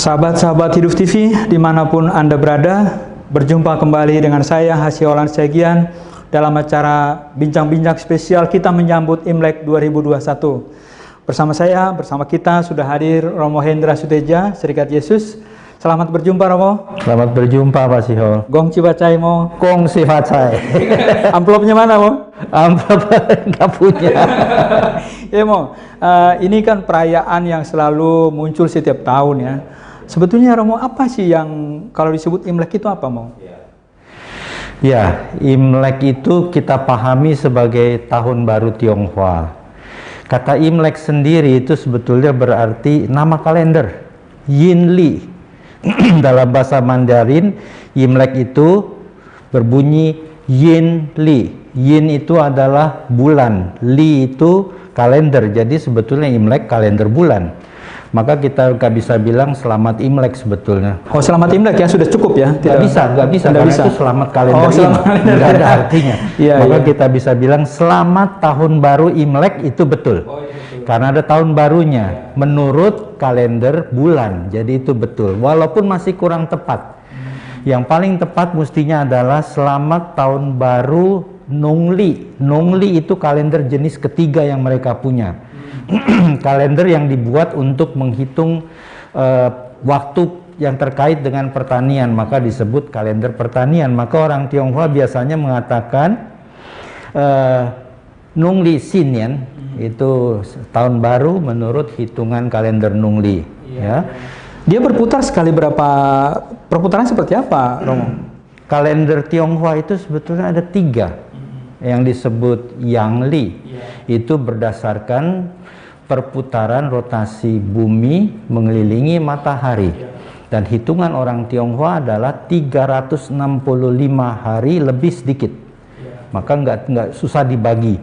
Sahabat-sahabat Hidup TV, dimanapun Anda berada, berjumpa kembali dengan saya, Hasyolan Segian, dalam acara Bincang-Bincang Spesial kita menyambut Imlek 2021. Bersama kita sudah hadir Romo Hendra Suteja, Serikat Yesus. Selamat berjumpa, Romo. Selamat berjumpa, Pak Sihol. Gong Cibacai, Mo. Gong Cibacai. Amplopnya mana, Mo? Amplop nggak punya. Ya, Mo. Ini kan perayaan yang selalu muncul setiap tahun ya. Sebetulnya Romo, apa sih yang kalau disebut Imlek itu apa, Mo? Ya, Imlek itu kita pahami sebagai Tahun Baru Tionghoa. Kata Imlek sendiri itu sebetulnya berarti nama kalender, Yinli. Dalam bahasa Mandarin, Imlek itu berbunyi Yinli. Yin itu adalah bulan, Li itu kalender. Jadi sebetulnya Imlek kalender bulan. Maka kita nggak bisa bilang selamat Imlek sebetulnya. Oh, selamat Imlek ya, sudah cukup ya? Nggak bisa, karena itu selamat kalender nggak ada artinya. Maka kita bisa bilang selamat tahun baru Imlek, itu betul. Karena ada tahun barunya menurut kalender bulan, jadi itu betul. Walaupun masih kurang tepat. Yang paling tepat mestinya adalah selamat tahun baru Nongli. Nongli itu kalender jenis ketiga yang mereka punya. Kalender yang dibuat untuk menghitung waktu yang terkait dengan pertanian, maka disebut kalender pertanian. Maka orang Tionghoa biasanya mengatakan Nongli Sinian, itu tahun baru menurut hitungan kalender Nongli. Ya. Dia berputar sekali berapa? Perputaran seperti apa, Romo? Kalender Tionghoa itu sebetulnya ada 3 yang disebut Yangli. Itu berdasarkan perputaran rotasi bumi mengelilingi matahari. Dan hitungan orang Tionghoa adalah 365 hari lebih sedikit. Maka nggak susah dibagi.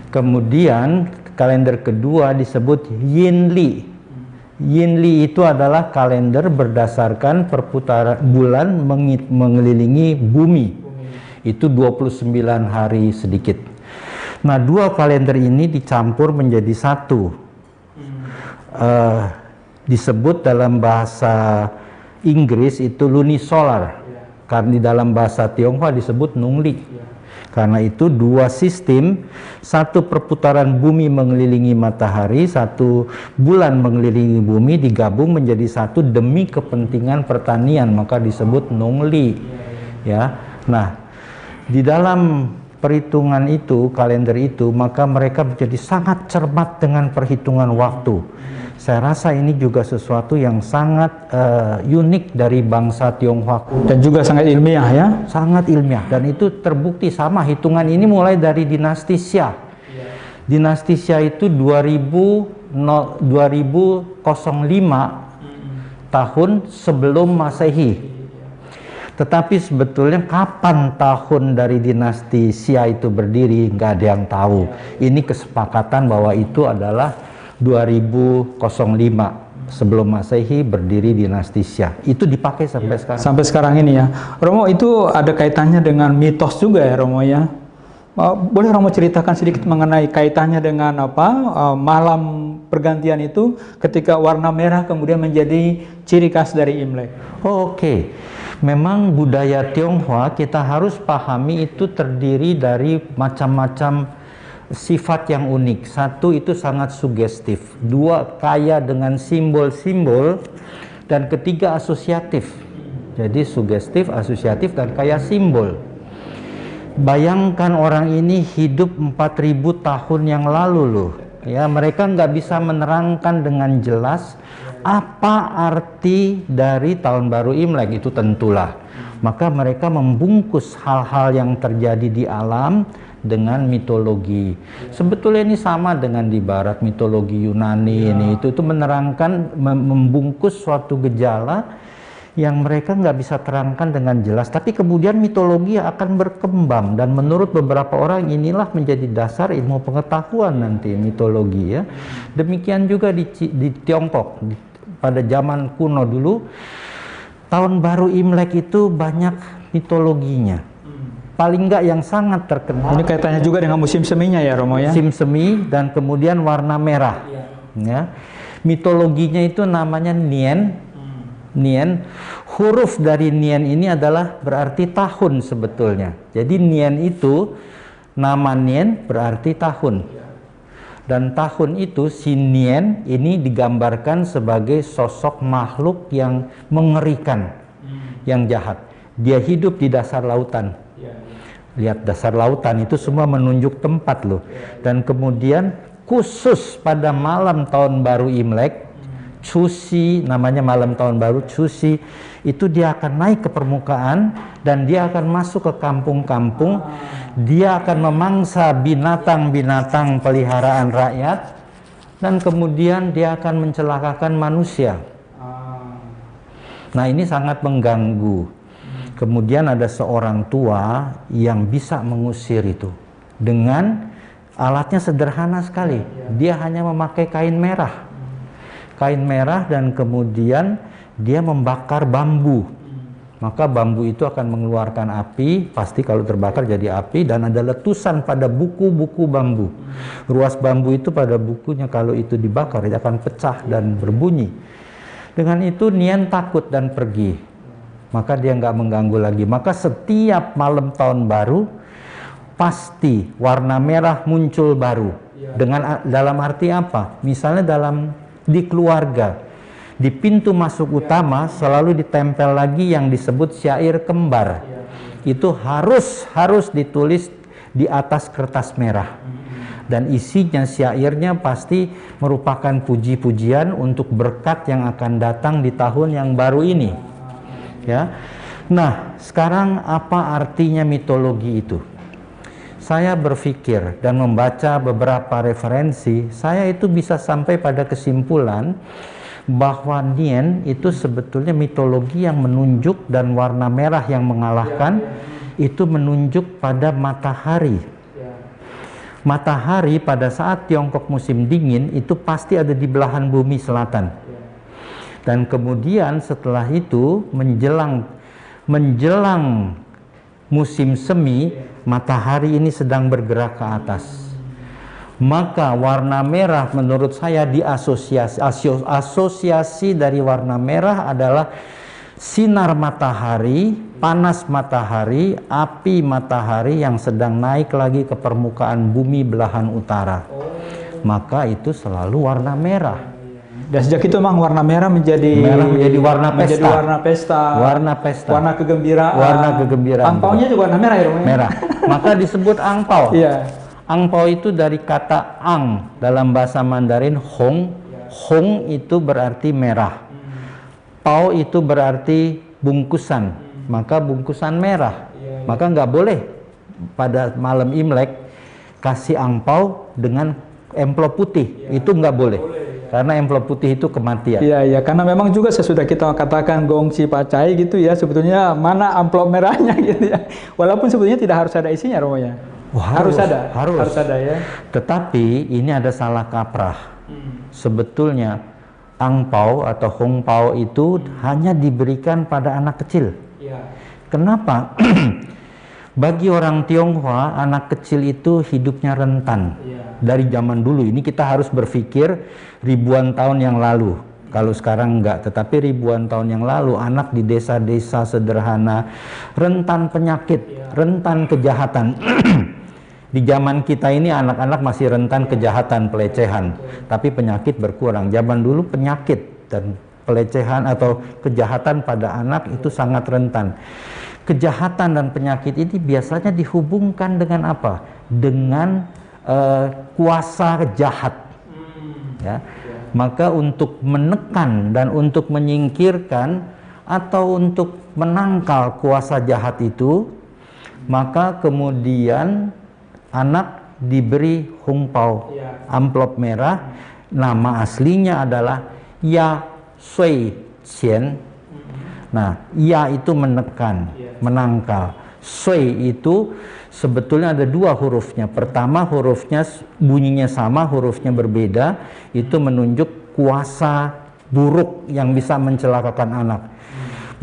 Kemudian kalender kedua disebut Yinli. Yinli itu adalah kalender berdasarkan perputaran bulan mengelilingi bumi. Itu 29 hari sedikit. Nah, 2 kalender ini dicampur menjadi satu. Disebut dalam bahasa Inggris itu lunisolar. Karena di dalam bahasa Tionghoa disebut Nongli. Karena itu 2 sistem, satu perputaran bumi mengelilingi matahari, satu bulan mengelilingi bumi, digabung menjadi satu demi kepentingan pertanian, maka disebut Nongli. Ya. Nah, di dalam perhitungan itu, kalender itu, maka mereka menjadi sangat cermat dengan perhitungan waktu. Saya rasa ini juga sesuatu yang sangat unik dari bangsa Tionghoa. Dan juga sangat ilmiah ya? Sangat ilmiah, dan itu terbukti sama. Hitungan ini mulai dari dinasti Xia. Dinasti Xia itu 2005 tahun sebelum Masehi. Tetapi sebetulnya kapan tahun dari dinasti Xia itu berdiri, nggak ada yang tahu. Ini kesepakatan bahwa itu adalah 2005 sebelum Masehi berdiri dinasti Xia. Itu dipakai sampai sekarang. Sampai sekarang ini ya. Romo, itu ada kaitannya dengan mitos juga ya, Romo ya. Boleh Romo ceritakan sedikit mengenai kaitannya dengan apa? Malam pergantian itu ketika warna merah kemudian menjadi ciri khas dari Imlek. Oke. Memang budaya Tionghoa kita harus pahami itu terdiri dari macam-macam sifat yang unik. Satu, itu sangat sugestif. 2, kaya dengan simbol-simbol. Dan ketiga, asosiatif. Jadi sugestif, asosiatif, dan kaya simbol. Bayangkan orang ini hidup 4000 tahun yang lalu loh. Ya, mereka nggak bisa menerangkan dengan jelas apa arti dari tahun baru Imlek. Itu tentulah. Maka mereka membungkus hal-hal yang terjadi di alam dengan mitologi. Sebetulnya ini sama dengan di barat, mitologi Yunani ini itu menerangkan, membungkus suatu gejala yang mereka nggak bisa terangkan dengan jelas, tapi kemudian mitologi akan berkembang, dan menurut beberapa orang inilah menjadi dasar ilmu pengetahuan nanti, mitologi ya. Demikian juga di Tiongkok pada zaman kuno dulu, tahun baru Imlek itu banyak mitologinya. Paling enggak yang sangat terkenal. Ini kaitannya juga dengan musim seminya ya, Romo ya? Musim semi dan kemudian warna merah. Ya. Mitologinya itu namanya Nien. Nian, huruf dari Nian ini adalah berarti tahun sebetulnya. Jadi Nian itu, nama Nian berarti tahun. Dan tahun itu, si Nian ini digambarkan sebagai sosok makhluk yang mengerikan, yang jahat. Dia hidup di dasar lautan. Lihat dasar lautan itu semua menunjuk tempat loh. Dan kemudian khusus pada malam tahun baru Imlek, Cusi, namanya malam tahun baru Cusi, itu dia akan naik ke permukaan dan dia akan masuk ke kampung-kampung. Dia akan memangsa binatang-binatang peliharaan rakyat dan kemudian dia akan mencelakakan manusia. Nah, ini sangat mengganggu. Kemudian ada seorang tua yang bisa mengusir itu dengan alatnya sederhana sekali. Dia hanya memakai kain merah. Kain merah dan kemudian dia membakar bambu. Maka bambu itu akan mengeluarkan api, pasti kalau terbakar jadi api, dan ada letusan pada buku-buku bambu. Ruas bambu itu pada bukunya kalau itu dibakar itu akan pecah dan berbunyi. Dengan itu Nian takut dan pergi. Maka dia nggak mengganggu lagi. Maka setiap malam tahun baru pasti warna merah muncul baru. Dengan dalam arti apa? Misalnya di keluarga, di pintu masuk utama selalu ditempel lagi yang disebut syair kembar. Itu harus ditulis di atas kertas merah. Dan isinya syairnya pasti merupakan puji-pujian untuk berkat yang akan datang di tahun yang baru ini. Ya. Nah, sekarang apa artinya mitologi itu? Saya berpikir dan membaca beberapa referensi, saya itu bisa sampai pada kesimpulan bahwa Nian itu sebetulnya mitologi yang menunjuk, dan warna merah yang mengalahkan itu menunjuk pada matahari. Matahari pada saat Tiongkok musim dingin itu pasti ada di belahan bumi selatan. Dan kemudian setelah itu menjelang musim semi, matahari ini sedang bergerak ke atas. Maka warna merah menurut saya asosiasi dari warna merah adalah sinar matahari, panas matahari, api matahari yang sedang naik lagi ke permukaan bumi belahan utara. Maka itu selalu warna merah. Dan sejak itu memang warna merah menjadi warna pesta. Warna kegembiraan. Warna kegembiraan. Angpaunya juga warna merah ya, Romo? Merah. Maka disebut angpau. Iya. Angpau itu dari kata ang dalam bahasa Mandarin hong. Hong itu berarti merah. Pau itu berarti bungkusan. Maka bungkusan merah. Maka nggak boleh pada malam Imlek kasih angpau dengan amplop putih. Itu nggak boleh. Karena amplop putih itu kematian. Iya, karena memang juga sesudah kita katakan gongsi pacai gitu ya, sebetulnya mana amplop merahnya gitu ya. Walaupun sebetulnya tidak harus ada isinya, Romo ya. Harus ada ya. Tetapi ini ada salah kaprah. Sebetulnya angpau atau hongpau itu hanya diberikan pada anak kecil. Kenapa? Bagi orang Tionghoa, anak kecil itu hidupnya rentan. Dari zaman dulu, ini kita harus berpikir ribuan tahun yang lalu. Kalau sekarang enggak, tetapi ribuan tahun yang lalu, anak di desa-desa sederhana rentan penyakit, rentan kejahatan. Di zaman kita ini anak-anak masih rentan kejahatan, pelecehan, tapi penyakit berkurang. Zaman dulu penyakit dan pelecehan atau kejahatan pada anak itu sangat rentan. Kejahatan dan penyakit ini biasanya dihubungkan dengan apa? Dengan kuasa jahat. Ya. Maka untuk menekan dan untuk menyingkirkan atau untuk menangkal kuasa jahat itu, maka kemudian anak diberi hongpao, amplop merah. Nama aslinya adalah Ya Sui Qian. Nah, Ya itu menekan, menangkal. Sui itu sebetulnya ada dua hurufnya. Pertama hurufnya bunyinya sama, hurufnya berbeda. Itu menunjuk kuasa buruk yang bisa mencelakakan anak.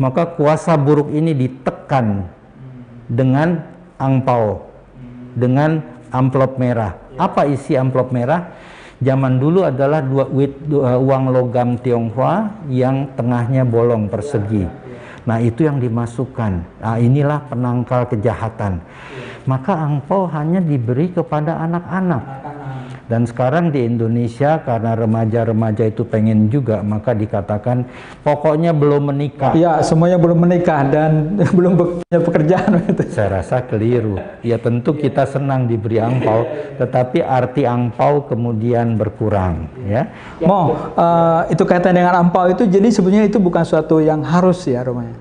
Maka kuasa buruk ini ditekan dengan angpau, dengan amplop merah. Apa isi amplop merah? Zaman dulu adalah uang logam Tionghoa yang tengahnya bolong persegi. Nah, itu yang dimasukkan. Nah, inilah penangkal kejahatan. Maka angpau hanya diberi kepada anak-anak. Dan sekarang di Indonesia karena remaja-remaja itu pengen juga, maka dikatakan pokoknya belum menikah. Ya, semuanya belum menikah dan belum punya pekerjaan. Saya rasa keliru. Ya tentu kita senang diberi angpau, tetapi arti angpau kemudian berkurang. Ya. Itu kaitan dengan angpau itu, jadi sebenarnya itu bukan suatu yang harus ya, Romanya.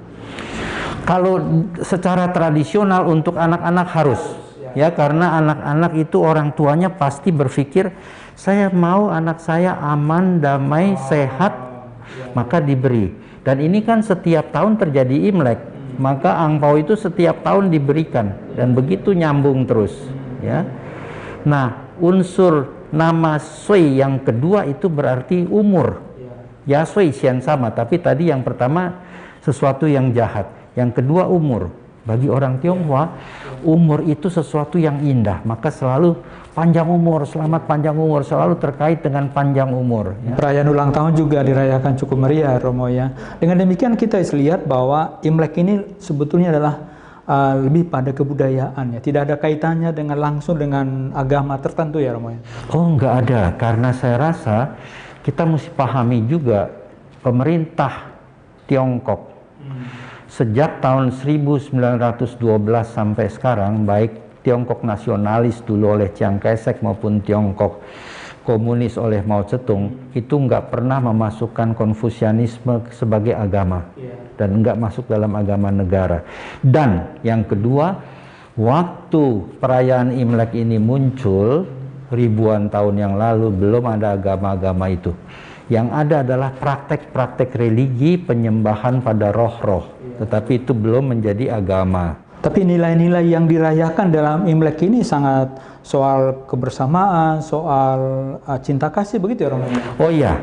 Kalau secara tradisional untuk anak-anak harus. Ya, karena anak-anak itu orang tuanya pasti berpikir, saya mau anak saya aman, damai, sehat, maka diberi. Dan ini kan setiap tahun terjadi Imlek, maka angpau itu setiap tahun diberikan dan begitu nyambung terus. Ya. Nah, unsur nama Sui yang kedua itu berarti umur. Ya, Sui Xian sama, tapi tadi yang pertama sesuatu yang jahat, yang kedua umur. Bagi orang Tionghoa, umur itu sesuatu yang indah, maka selalu panjang umur, selamat panjang umur, selalu terkait dengan panjang umur. Ya. Perayaan ulang tahun juga dirayakan cukup meriah, Romo ya. Dengan demikian kita lihat bahwa Imlek ini sebetulnya adalah lebih pada kebudayaan ya, tidak ada kaitannya dengan langsung dengan agama tertentu ya, Romo ya. Oh, nggak ada, karena saya rasa kita mesti pahami juga pemerintah Tiongkok. Sejak tahun 1912 sampai sekarang, baik Tiongkok nasionalis dulu oleh Chiang Kai-shek maupun Tiongkok komunis oleh Mao Zedong, itu nggak pernah memasukkan Konfusianisme sebagai agama dan nggak masuk dalam agama negara. Dan yang kedua, waktu perayaan Imlek ini muncul ribuan tahun yang lalu, belum ada agama-agama itu. Yang ada adalah praktek-praktek religi penyembahan pada roh-roh, tetapi itu belum menjadi agama. Tapi nilai-nilai yang dirayakan dalam Imlek ini sangat soal kebersamaan, soal cinta kasih, begitu ya, Romo? Oh iya,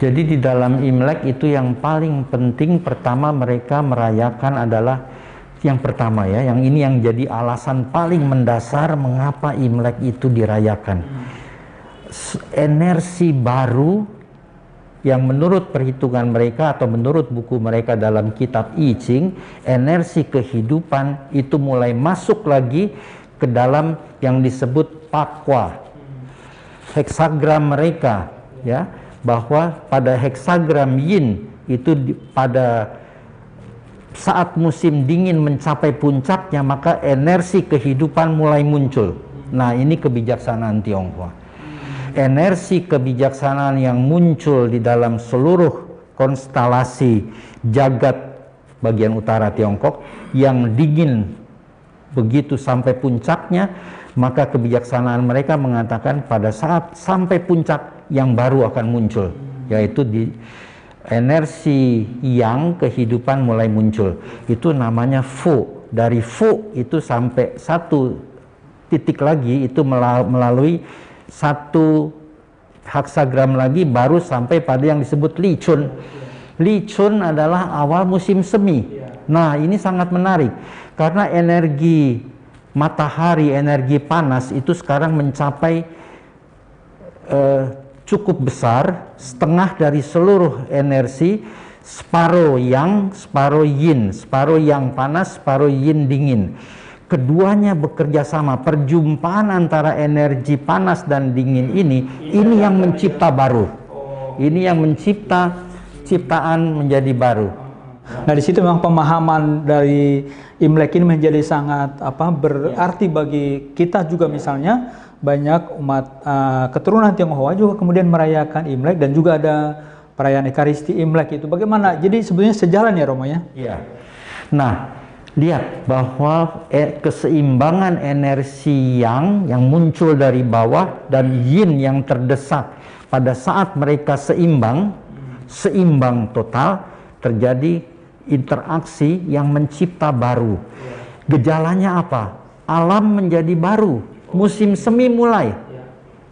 jadi di dalam Imlek itu yang paling penting pertama mereka merayakan adalah yang pertama ya, yang ini yang jadi alasan paling mendasar mengapa Imlek itu dirayakan. Energi baru yang menurut perhitungan mereka atau menurut buku mereka dalam kitab I Ching, energi kehidupan itu mulai masuk lagi ke dalam yang disebut pakwa, heksagram mereka, ya, bahwa pada heksagram Yin itu pada saat musim dingin mencapai puncaknya, maka energi kehidupan mulai muncul. Nah, ini kebijaksanaan Tionghoa. Energi kebijaksanaan yang muncul di dalam seluruh konstelasi jagat bagian utara Tiongkok yang dingin begitu sampai puncaknya, maka kebijaksanaan mereka mengatakan pada saat sampai puncak yang baru akan muncul, yaitu di energi yang kehidupan mulai muncul. Itu namanya Fu. Dari Fu itu sampai satu titik lagi itu melalui satu heksagram lagi baru sampai pada yang disebut Li Chun. Li Chun adalah awal musim semi. Nah, ini sangat menarik karena energi matahari, energi panas itu sekarang mencapai cukup besar, setengah dari seluruh energi, separuh yang, separuh yin, separuh yang panas, separuh yin dingin. Keduanya bekerja sama, perjumpaan antara energi panas dan dingin ini yang mencipta baru. Ini yang mencipta ciptaan menjadi baru. Nah, di situ memang pemahaman dari Imlek ini menjadi sangat berarti bagi kita juga. Misalnya banyak umat keturunan Tionghoa juga kemudian merayakan Imlek dan juga ada perayaan Ekaristi Imlek itu. Bagaimana? Jadi sebenarnya sejalan ya, Romo ya? Iya. Nah, lihat bahwa keseimbangan energi yang muncul dari bawah dan yin yang terdesak pada saat mereka seimbang total, terjadi interaksi yang mencipta baru. Gejalanya apa? Alam menjadi baru, musim semi mulai.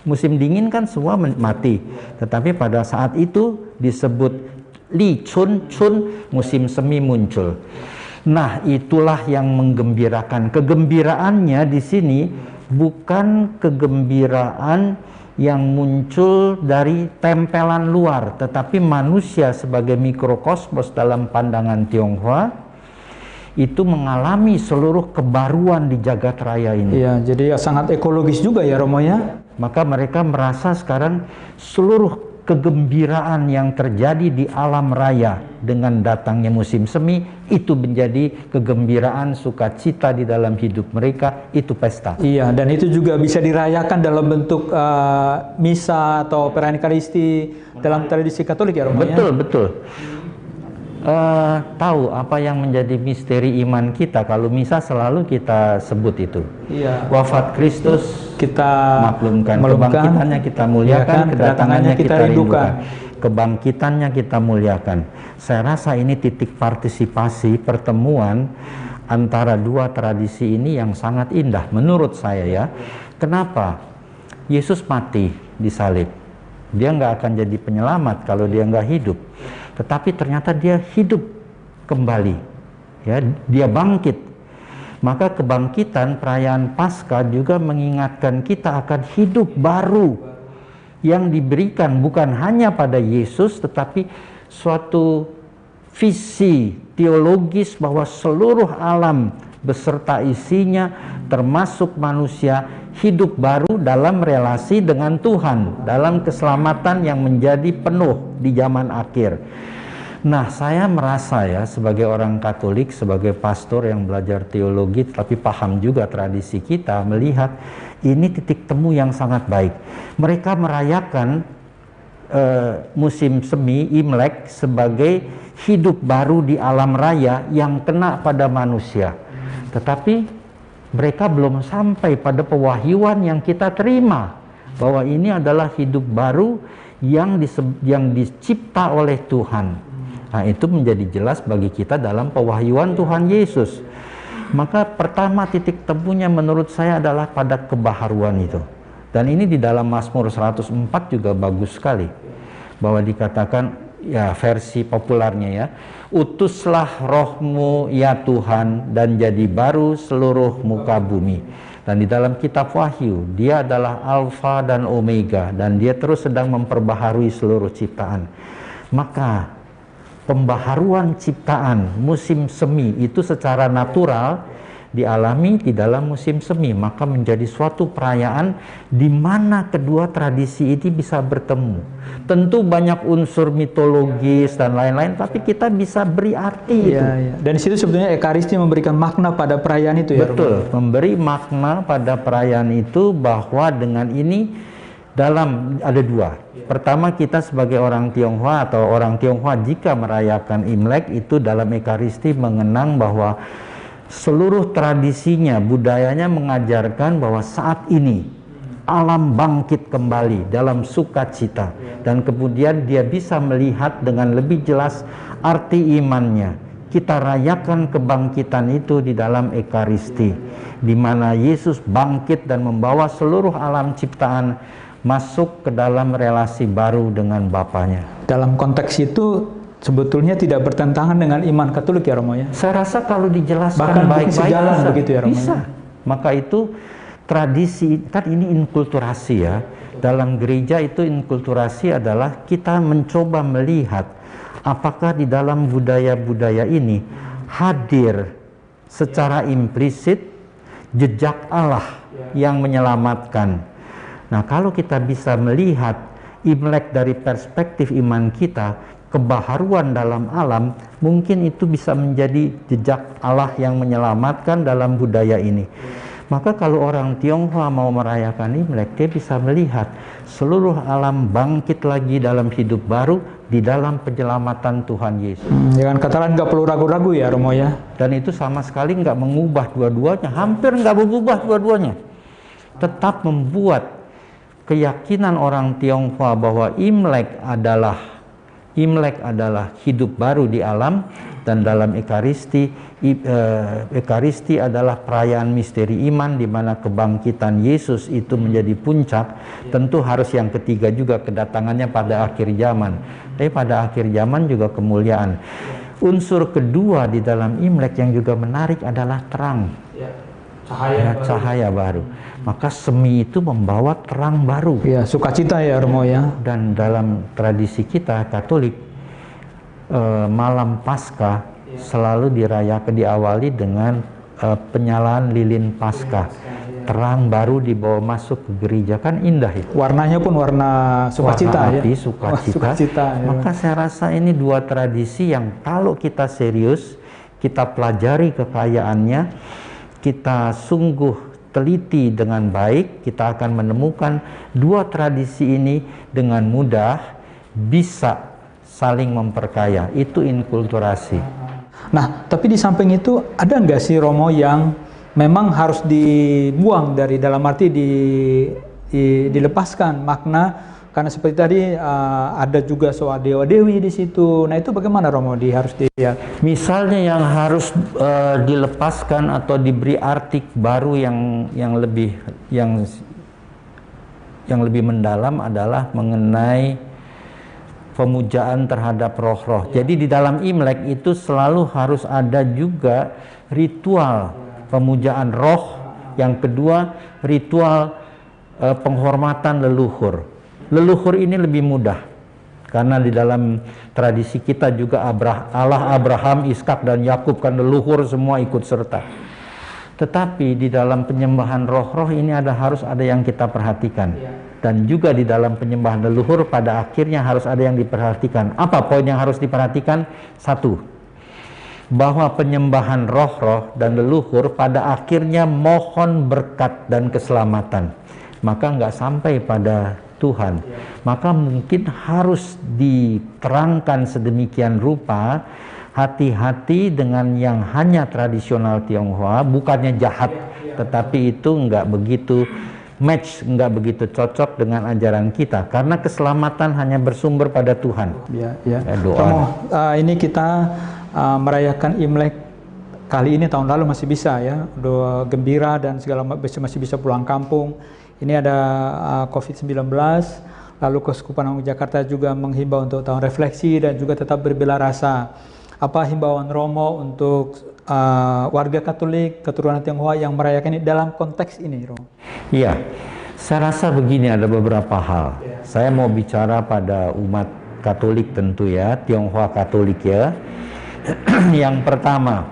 Musim dingin kan semua mati, tetapi pada saat itu disebut Li Chun, musim semi muncul. Nah, itulah yang menggembirakan. Kegembiraannya di sini bukan kegembiraan yang muncul dari tempelan luar, tetapi manusia sebagai mikrokosmos dalam pandangan Tionghoa itu mengalami seluruh kebaruan di jagat raya ini. Iya, jadi sangat ekologis juga ya Romo ya. Maka mereka merasa sekarang seluruh kegembiraan yang terjadi di alam raya dengan datangnya musim semi itu menjadi kegembiraan, sukacita di dalam hidup mereka, itu pesta. Iya, dan itu juga bisa dirayakan dalam bentuk misa atau perayaan Ekaristi dalam tradisi Katolik ya Romo ya. Betul, betul. Tahu apa yang menjadi misteri iman kita? Kalau misa selalu kita sebut itu. Iya. Wafat Kristus kita maklumkan, kebangkitannya kita muliakan, kedatangannya kita rindukan, kebangkitannya kita muliakan. Saya rasa ini titik partisipasi pertemuan antara dua tradisi ini yang sangat indah menurut saya ya. Kenapa? Yesus mati di salib. Dia nggak akan jadi penyelamat kalau dia nggak hidup. Tetapi ternyata dia hidup kembali, ya, dia bangkit. Maka kebangkitan perayaan Paskah juga mengingatkan kita akan hidup baru yang diberikan bukan hanya pada Yesus, tetapi suatu visi teologis bahwa seluruh alam beserta isinya termasuk manusia hidup baru dalam relasi dengan Tuhan, dalam keselamatan yang menjadi penuh di zaman akhir. Nah, saya merasa ya sebagai orang Katolik, sebagai pastor yang belajar teologi tapi paham juga tradisi kita, melihat ini titik temu yang sangat baik. Mereka merayakan musim semi Imlek sebagai hidup baru di alam raya yang kena pada manusia. Tetapi mereka belum sampai pada pewahyuan yang kita terima bahwa ini adalah hidup baru yang dicipta oleh Tuhan. Nah, itu menjadi jelas bagi kita dalam pewahyuan Tuhan Yesus. Maka pertama titik temunya menurut saya adalah pada kebaharuan itu. Dan ini di dalam Mazmur 104 juga bagus sekali. Bahwa dikatakan, ya versi populernya ya, utuslah rohmu ya Tuhan dan jadi baru seluruh muka bumi. Dan di dalam kitab Wahyu, dia adalah Alfa dan Omega, dan dia terus sedang memperbaharui seluruh ciptaan. Maka pembaharuan ciptaan musim semi itu secara natural dialami di dalam musim semi, maka menjadi suatu perayaan di mana kedua tradisi ini bisa bertemu. Tentu banyak unsur mitologis dan lain-lain, tapi kita bisa beri arti itu. Ya. Dan di situ sebetulnya Ekaristi memberikan makna pada perayaan itu ya. Betul, memberi makna pada perayaan itu bahwa dengan ini ada dua. Pertama, kita sebagai orang Tionghoa atau orang Tionghoa jika merayakan Imlek itu dalam Ekaristi mengenang bahwa seluruh tradisinya, budayanya mengajarkan bahwa saat ini alam bangkit kembali dalam sukacita, dan kemudian dia bisa melihat dengan lebih jelas arti imannya. Kita rayakan kebangkitan itu di dalam Ekaristi, di mana Yesus bangkit dan membawa seluruh alam ciptaan masuk ke dalam relasi baru dengan Bapanya. Dalam konteks itu sebetulnya tidak bertentangan dengan iman Katolik ya Romo ya. Saya rasa kalau dijelaskan bahkan baik-baik bisa, begitu ya Romo. Bisa. Maka itu tradisi, kan ini inkulturasi ya. Dalam gereja itu inkulturasi adalah kita mencoba melihat apakah di dalam budaya-budaya ini hadir secara implisit jejak Allah yang menyelamatkan. Nah, kalau kita bisa melihat Imlek dari perspektif iman kita, kebaharuan dalam alam, mungkin itu bisa menjadi jejak Allah yang menyelamatkan dalam budaya ini. Maka kalau orang Tionghoa mau merayakan Imlek, dia bisa melihat seluruh alam bangkit lagi dalam hidup baru di dalam penyelamatan Tuhan Yesus. Dengan kata lain nggak perlu ragu-ragu ya Romo ya. Dan itu sama sekali nggak mengubah dua-duanya, hampir nggak mengubah dua-duanya. Tetap membuat keyakinan orang Tionghoa bahwa Imlek adalah hidup baru di alam, dan dalam Ekaristi adalah perayaan misteri iman di mana kebangkitan Yesus itu menjadi puncak. Tentu harus yang ketiga juga kedatangannya pada akhir zaman. Tapi pada akhir zaman juga kemuliaan. Unsur kedua di dalam Imlek yang juga menarik adalah terang. cahaya baru. Maka semi itu membawa terang baru. Ya, sukacita ya Romo ya. Dan dalam tradisi kita Katolik, malam Paskah selalu diawali dengan penyalaan lilin Paskah. Terang baru dibawa masuk ke gereja, kan indah itu. Warnanya pun warna sukacita ya. Sukacita. Ya. Maka saya rasa ini dua tradisi yang kalau kita serius, kita pelajari kekayaannya, kita sungguh teliti dengan baik, kita akan menemukan dua tradisi ini dengan mudah bisa saling memperkaya. Itu inkulturasi. Nah, tapi di samping itu ada nggak sih Romo yang memang harus dibuang dari dalam arti dilepaskan makna, karena seperti tadi ada juga soal dewa-dewi di situ. Nah, itu bagaimana Romo harus dilihat? Misalnya yang harus dilepaskan atau diberi arti baru yang lebih mendalam adalah mengenai pemujaan terhadap roh-roh. Jadi di dalam Imlek itu selalu harus ada juga ritual pemujaan roh. Yang kedua, ritual penghormatan leluhur. Leluhur ini lebih mudah karena di dalam tradisi kita juga Allah Abraham, Ishak dan Yakub kan leluhur semua ikut serta. Tetapi di dalam penyembahan roh-roh ini harus ada yang kita perhatikan. Dan juga di dalam penyembahan leluhur pada akhirnya harus ada yang diperhatikan. Apa poin yang harus diperhatikan? Satu, bahwa penyembahan roh-roh dan leluhur pada akhirnya mohon berkat dan keselamatan. Maka nggak sampai pada Tuhan. Maka mungkin harus diterangkan sedemikian rupa, hati-hati dengan yang hanya tradisional Tionghoa, bukannya jahat, tetapi itu nggak begitu match, nggak begitu cocok dengan ajaran kita, karena keselamatan hanya bersumber pada Tuhan. Ya. Doa. Romo, ini kita merayakan Imlek kali ini, tahun lalu masih bisa ya, doa gembira dan segala masih bisa pulang kampung. Ini ada COVID-19, lalu Keuskupan Agung Jakarta juga menghimbau untuk tahun refleksi dan juga tetap berbela rasa. Apa himbauan Romo untuk warga Katolik keturunan Tionghoa yang merayakan ini dalam konteks ini, Romo? Iya, saya rasa begini, ada beberapa hal. Saya mau bicara pada umat Katolik tentu ya, Tionghoa Katolik ya. Yang pertama,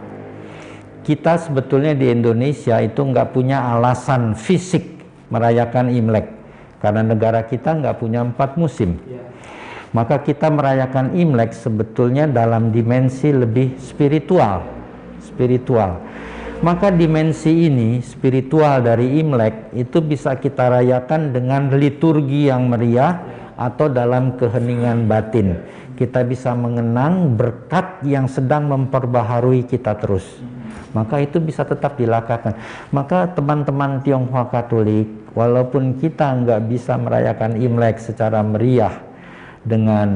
kita sebetulnya di Indonesia itu nggak punya alasan fisik merayakan Imlek karena negara kita nggak punya 4 musim. Maka kita merayakan Imlek sebetulnya dalam dimensi lebih spiritual. Maka dimensi ini spiritual dari Imlek itu bisa kita rayakan dengan liturgi yang meriah atau dalam keheningan batin. Kita bisa mengenang berkat yang sedang memperbaharui kita terus. Maka itu bisa tetap dilakukan. Maka teman-teman Tionghoa Katolik, walaupun kita nggak bisa merayakan Imlek secara meriah dengan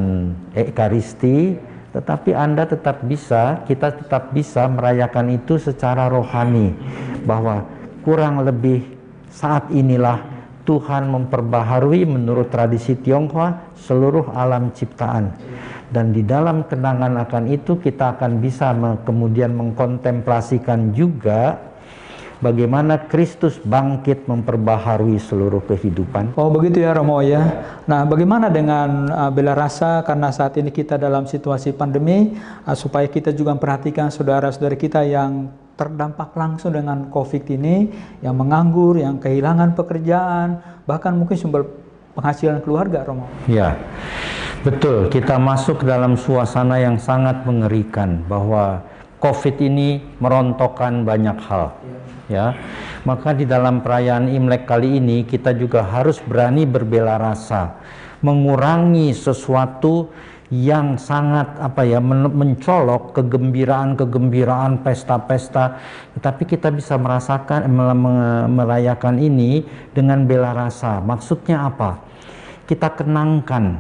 Ekaristi, tetapi Anda tetap bisa, kita tetap bisa merayakan itu secara rohani. Bahwa kurang lebih saat inilah Tuhan memperbaharui menurut tradisi Tionghoa seluruh alam ciptaan. Dan di dalam kenangan akan itu kita akan bisa kemudian mengkontemplasikan juga bagaimana Kristus bangkit memperbaharui seluruh kehidupan. Oh begitu ya Romo ya. Nah bagaimana dengan bela rasa, karena saat ini kita dalam situasi pandemi, supaya kita juga memperhatikan saudara-saudara kita yang terdampak langsung dengan COVID ini, yang menganggur, yang kehilangan pekerjaan, bahkan mungkin sumber penghasilan keluarga, Romo. Ya, betul. Kita masuk dalam suasana yang sangat mengerikan bahwa COVID ini merontokkan banyak hal. Ya, maka di dalam perayaan Imlek kali ini kita juga harus berani berbela rasa, mengurangi sesuatu yang sangat mencolok kegembiraan, pesta-pesta, tetapi kita bisa merasakan merayakan ini dengan bela rasa. Maksudnya apa? Kita kenangkan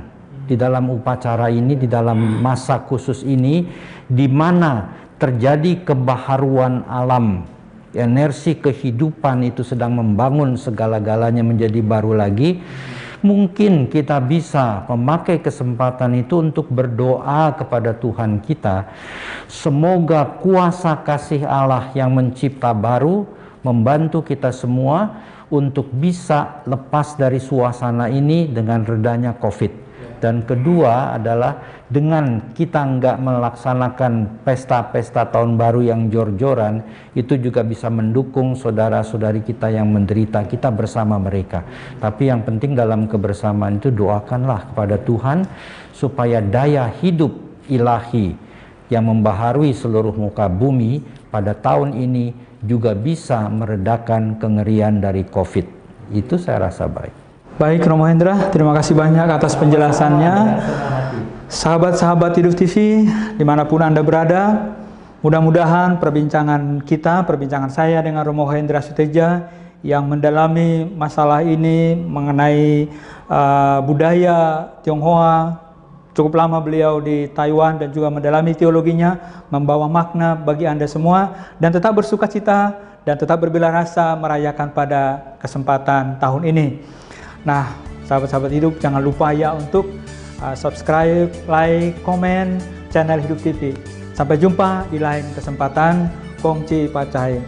di dalam upacara ini, di dalam masa khusus ini, di mana terjadi kebaharuan alam, energi kehidupan itu sedang membangun segala-galanya menjadi baru lagi. Mungkin kita bisa memakai kesempatan itu untuk berdoa kepada Tuhan kita. Semoga kuasa kasih Allah yang mencipta baru membantu kita semua untuk bisa lepas dari suasana ini dengan redanya COVID. Dan kedua adalah dengan kita nggak melaksanakan pesta-pesta tahun baru yang jor-joran, itu juga bisa mendukung saudara-saudari kita yang menderita, kita bersama mereka. Tapi yang penting dalam kebersamaan itu doakanlah kepada Tuhan supaya daya hidup ilahi yang membaharui seluruh muka bumi pada tahun ini juga bisa meredakan kengerian dari COVID. Itu saya rasa baik. Baik, Romo Hendra, terima kasih banyak atas penjelasannya. Sahabat-sahabat Hidup TV, dimanapun Anda berada, mudah-mudahan perbincangan saya dengan Romo Hendra Suteja yang mendalami masalah ini mengenai budaya Tionghoa. Cukup lama beliau di Taiwan dan juga mendalami teologinya, membawa makna bagi Anda semua, dan tetap bersukacita dan tetap berbela rasa merayakan pada kesempatan tahun ini. Nah, sahabat-sahabat hidup, jangan lupa ya untuk subscribe, like, komen channel Hidup TV. Sampai jumpa di lain kesempatan. Kongci Pacai.